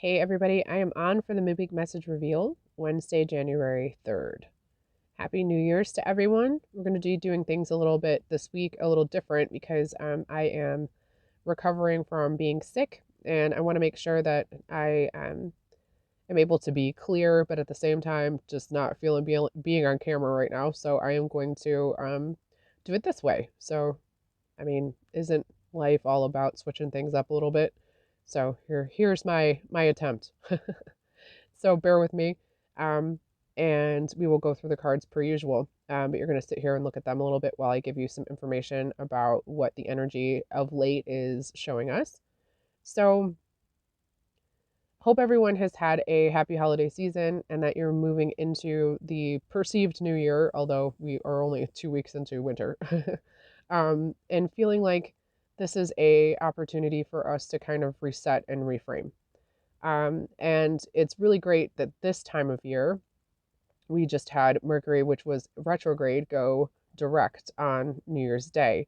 Hey everybody, I am on for the midweek message reveal, Wednesday, January 3rd. Happy New Year's to everyone. We're going to be doing things a little bit this week, a little different because I am recovering from being sick and I want to make sure that I am able to be clear, but at the same time, just not feeling being on camera right now. So I am going to do it this way. So, I mean, isn't life all about switching things up a little bit? So here's my attempt. So bear with me, um, and we will go through the cards per usual. But you're going to sit here and look at them a little bit while I give you some information about what the energy of late is showing us. So hope everyone has had a happy holiday season and that you're moving into the perceived new year, although we are only 2 weeks into winter, and feeling like this is a opportunity for us to kind of reset and reframe. And it's really great that this time of year we just had Mercury, which was retrograde, go direct on New Year's Day.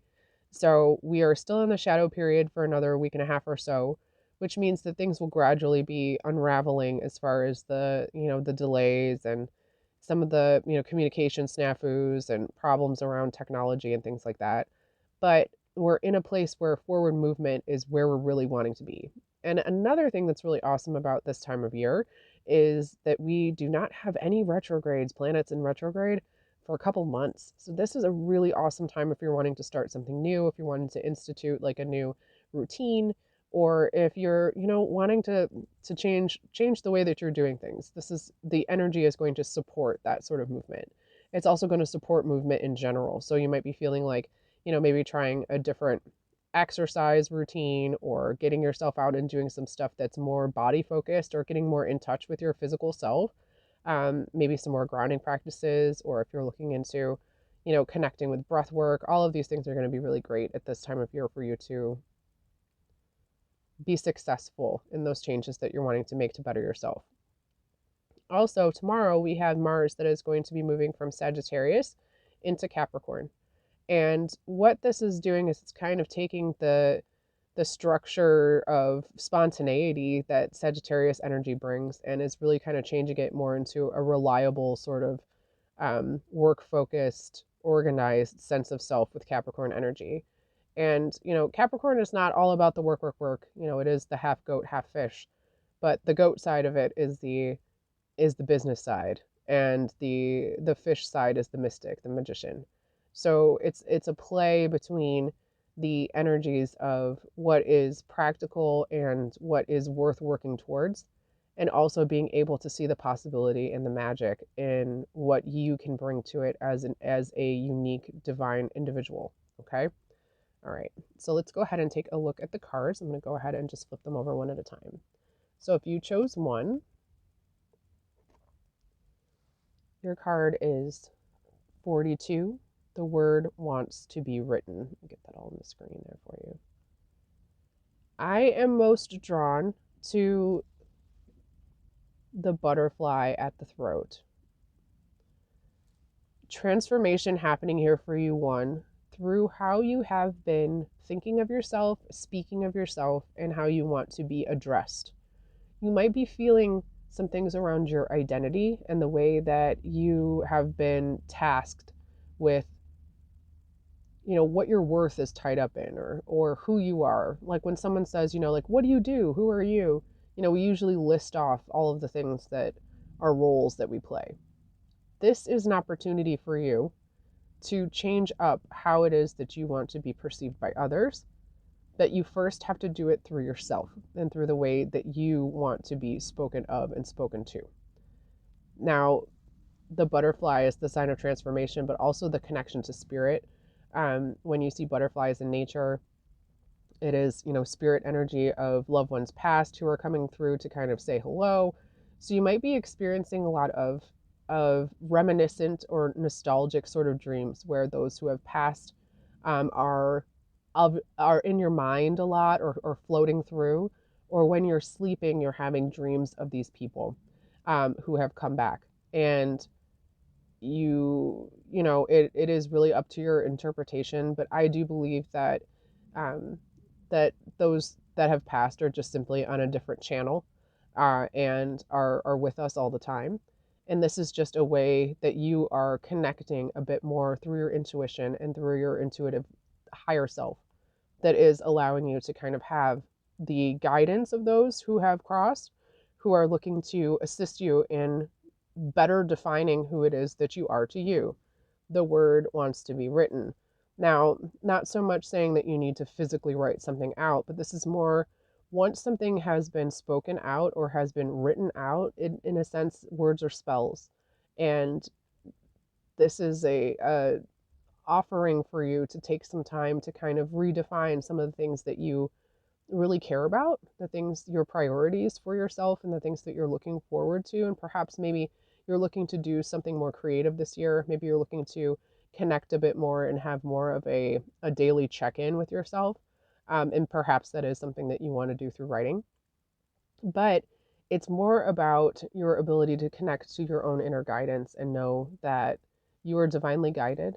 So we are still in the shadow period for another week and a half or so, which means that things will gradually be unraveling as far as the delays and some of the, communication snafus and problems around technology and things like that. But we're in a place where forward movement is where we're really wanting to be. And another thing that's really awesome about this time of year is that we do not have any retrogrades, planets in retrograde for a couple months. So this is a really awesome time if you're wanting to start something new, if you're wanting to institute like a new routine, or if you're, wanting to change the way that you're doing things. This is the energy is going to support that sort of movement. It's also going to support movement in general. So you might be feeling like, maybe trying a different exercise routine or getting yourself out and doing some stuff that's more body focused or getting more in touch with your physical self. Maybe some more grounding practices, or if you're looking into, connecting with breath work, all of these things are going to be really great at this time of year for you to be successful in those changes that you're wanting to make to better yourself. Also, tomorrow we have Mars that is going to be moving from Sagittarius into Capricorn. And what this is doing is it's kind of taking the structure of spontaneity that Sagittarius energy brings and is really kind of changing it more into a reliable sort of work focused, organized sense of self with Capricorn energy. And, Capricorn is not all about the work, work, work. It is the half goat, half fish. But the goat side of it is the business side. And the fish side is the mystic, the magician. So it's a play between the energies of what is practical and what is worth working towards, and also being able to see the possibility and the magic in what you can bring to it as a unique divine individual. Okay? All right. So let's go ahead and take a look at the cards. I'm going to go ahead and just flip them over one at a time. So if you chose one, your card is 42. The word wants to be written. Get that all on the screen there for you. I am most drawn to the butterfly at the throat. Transformation happening here for you, one, through how you have been thinking of yourself, speaking of yourself, and how you want to be addressed. You might be feeling some things around your identity and the way that you have been tasked with, what your worth is tied up in, or who you are. Like when someone says, like, what do you do? Who are you? We usually list off all of the things that are roles that we play. This is an opportunity for you to change up how it is that you want to be perceived by others, that you first have to do it through yourself and through the way that you want to be spoken of and spoken to. Now, the butterfly is the sign of transformation, but also the connection to spirit. When you see butterflies in nature, it is, spirit energy of loved ones past who are coming through to kind of say hello. So you might be experiencing a lot of reminiscent or nostalgic sort of dreams where those who have passed are in your mind a lot, or floating through, or when you're sleeping, you're having dreams of these people who have come back. And it is really up to your interpretation, but I do believe that that those that have passed are just simply on a different channel, and are with us all the time. And this is just a way that you are connecting a bit more through your intuition and through your intuitive higher self that is allowing you to kind of have the guidance of those who have crossed, who are looking to assist you in better defining who it is that you are to you. The word wants to be written. Now, not so much saying that you need to physically write something out, but this is more once something has been spoken out or has been written out, in a sense, words are spells. And this is a offering for you to take some time to kind of redefine some of the things that you really care about, the things, your priorities for yourself, and the things that you're looking forward to. And perhaps maybe you're looking to do something more creative this year. Maybe you're looking to connect a bit more and have more of a daily check in with yourself. And perhaps that is something that you want to do through writing. But it's more about your ability to connect to your own inner guidance and know that you are divinely guided,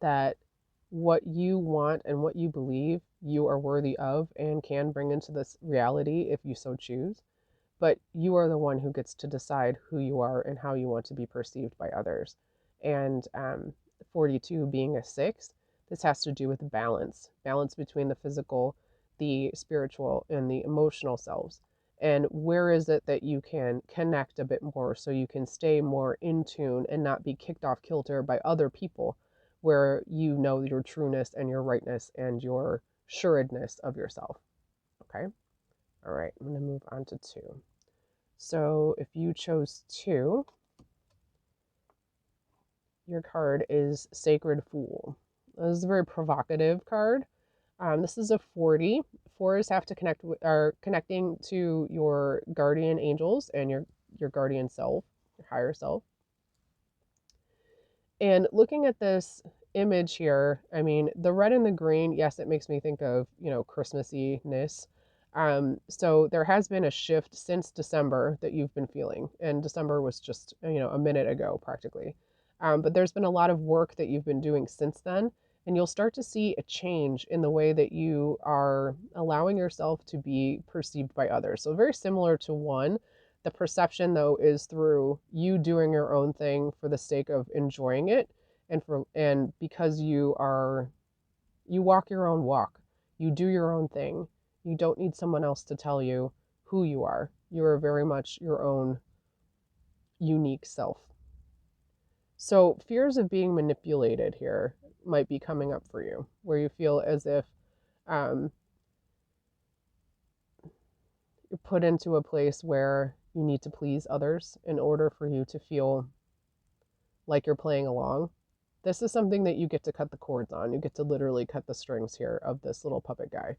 that what you want and what you believe you are worthy of and can bring into this reality if you so choose. But you are the one who gets to decide who you are and how you want to be perceived by others. And 42 being a six, this has to do with balance between the physical, the spiritual, and the emotional selves. And where is it that you can connect a bit more so you can stay more in tune and not be kicked off kilter by other people, where you know your trueness and your rightness and your sureness of yourself. Okay. All right. I'm going to move on to two. So if you chose two, your card is Sacred Fool. This is a very provocative card. This is a 40. Fours have to connect with, are connecting to your guardian angels and your guardian self, your higher self. And looking at this image here, I mean, the red and the green, yes, it makes me think of, Christmassy-ness. So there has been a shift since December that you've been feeling. And December was just, a minute ago practically. But there's been a lot of work that you've been doing since then. And you'll start to see a change in the way that you are allowing yourself to be perceived by others. So very similar to one. The perception, though, is through you doing your own thing for the sake of enjoying it, and because you walk your own walk, you do your own thing. You don't need someone else to tell you who you are. You are very much your own unique self. So fears of being manipulated here might be coming up for you, where you feel as if um, you're put into a place where you need to please others in order for you to feel like you're playing along. This is something that you get to cut the cords on. You get to literally cut the strings here of this little puppet guy.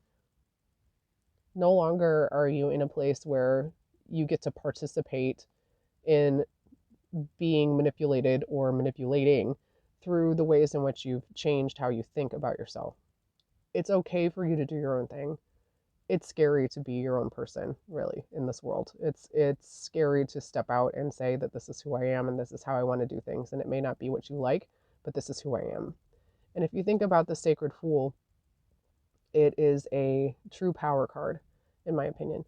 No longer are you in a place where you get to participate in being manipulated or manipulating through the ways in which you've changed how you think about yourself. It's okay for you to do your own thing. It's scary to be your own person, really, in this world. It's scary to step out and say that this is who I am and this is how I want to do things, and it may not be what you like, but this is who I am. And if you think about the Sacred Fool, it is a true power card, in my opinion,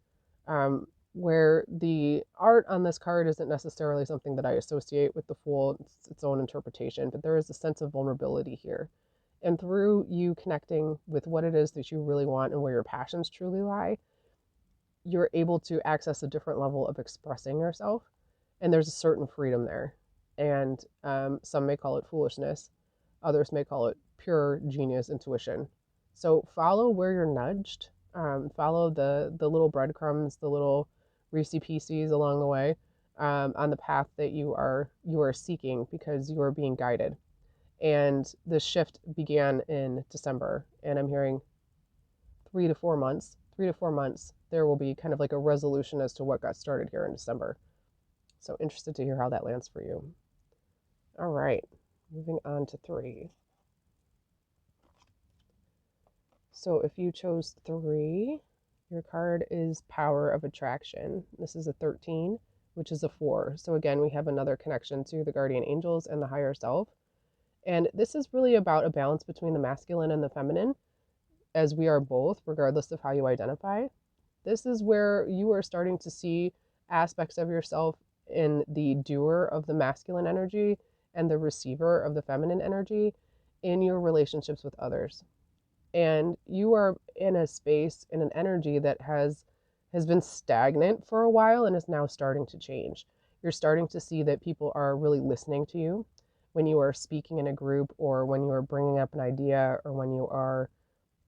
where the art on this card isn't necessarily something that I associate with the Fool. It's its own interpretation, but there is a sense of vulnerability here. And through you connecting with what it is that you really want and where your passions truly lie, you're able to access a different level of expressing yourself. And there's a certain freedom there. And some may call it foolishness, others may call it pure genius intuition. So follow where you're nudged. Follow the little breadcrumbs, the little Reese Pieces along the way, on the path that you are seeking, because you are being guided. And the shift began in December, and I'm hearing 3 to 4 months. 3 to 4 months, there will be kind of like a resolution as to what got started here in December. So interested to hear how that lands for you. All right, moving on to three. So if you chose three, your card is Power of Attraction. This is a 13, which is a 4. So again, we have another connection to the guardian angels and the higher self. And this is really about a balance between the masculine and the feminine, as we are both, regardless of how you identify. This is where you are starting to see aspects of yourself in the doer of the masculine energy and the receiver of the feminine energy in your relationships with others. And you are in a space, in an energy that has been stagnant for a while and is now starting to change. You're starting to see that people are really listening to you when you are speaking in a group, or when you are bringing up an idea, or when you are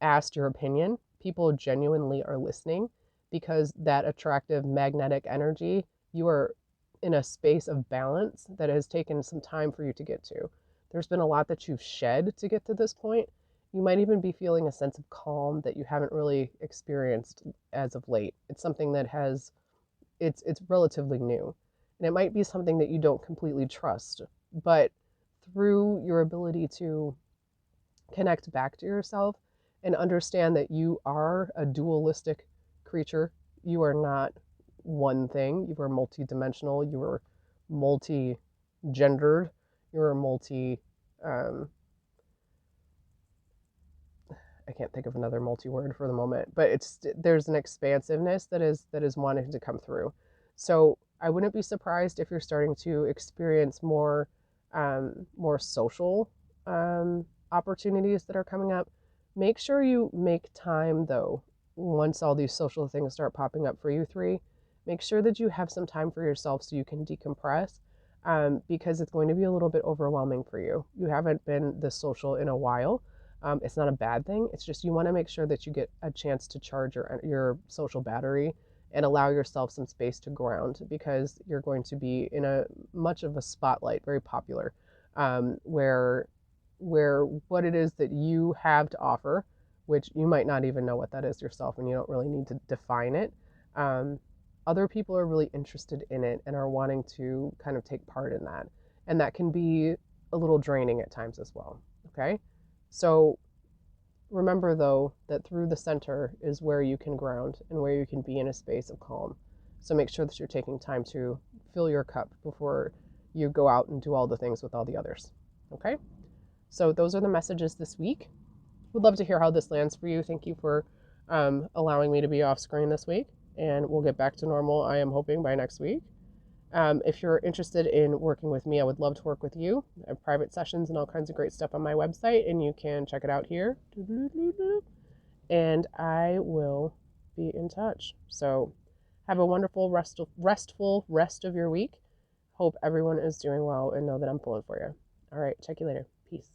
asked your opinion. People genuinely are listening because that attractive magnetic energy, you are in a space of balance that has taken some time for you to get to. There's been a lot that you've shed to get to this point. You might even be feeling a sense of calm that you haven't really experienced as of late. It's something that has it's relatively new. And it might be something that you don't completely trust, but through your ability to connect back to yourself and understand that you are a dualistic creature. You are not one thing. You are multidimensional. You are multi-gendered. You are multi. Um, I can't think of another multi-word for the moment, but there's an expansiveness that is wanting to come through. So I wouldn't be surprised if you're starting to experience more social opportunities that are coming up. Make sure you make time, though, once all these social things start popping up for you three. Make sure that you have some time for yourself so you can decompress, because it's going to be a little bit overwhelming for you. You haven't been this social in a while. It's not a bad thing. It's just you want to make sure that you get a chance to charge your social battery and allow yourself some space to ground, because you're going to be in a much of a spotlight, very popular, where what it is that you have to offer, which you might not even know what that is yourself, and you don't really need to define it. Um, Other people are really interested in it and are wanting to kind of take part in that, and that can be a little draining at times as well. Okay, so remember, though, that through the center is where you can ground and where you can be in a space of calm. So make sure that you're taking time to fill your cup before you go out and do all the things with all the others. Okay? So those are the messages this week. Would love to hear how this lands for you. Thank you for allowing me to be off screen this week. And we'll get back to normal, I am hoping, by next week. If you're interested in working with me, I would love to work with you. I have private sessions and all kinds of great stuff on my website, and you can check it out here. And I will be in touch. So have a wonderful, restful rest of your week. Hope everyone is doing well, and know that I'm pulling for you. All right, check you later. Peace.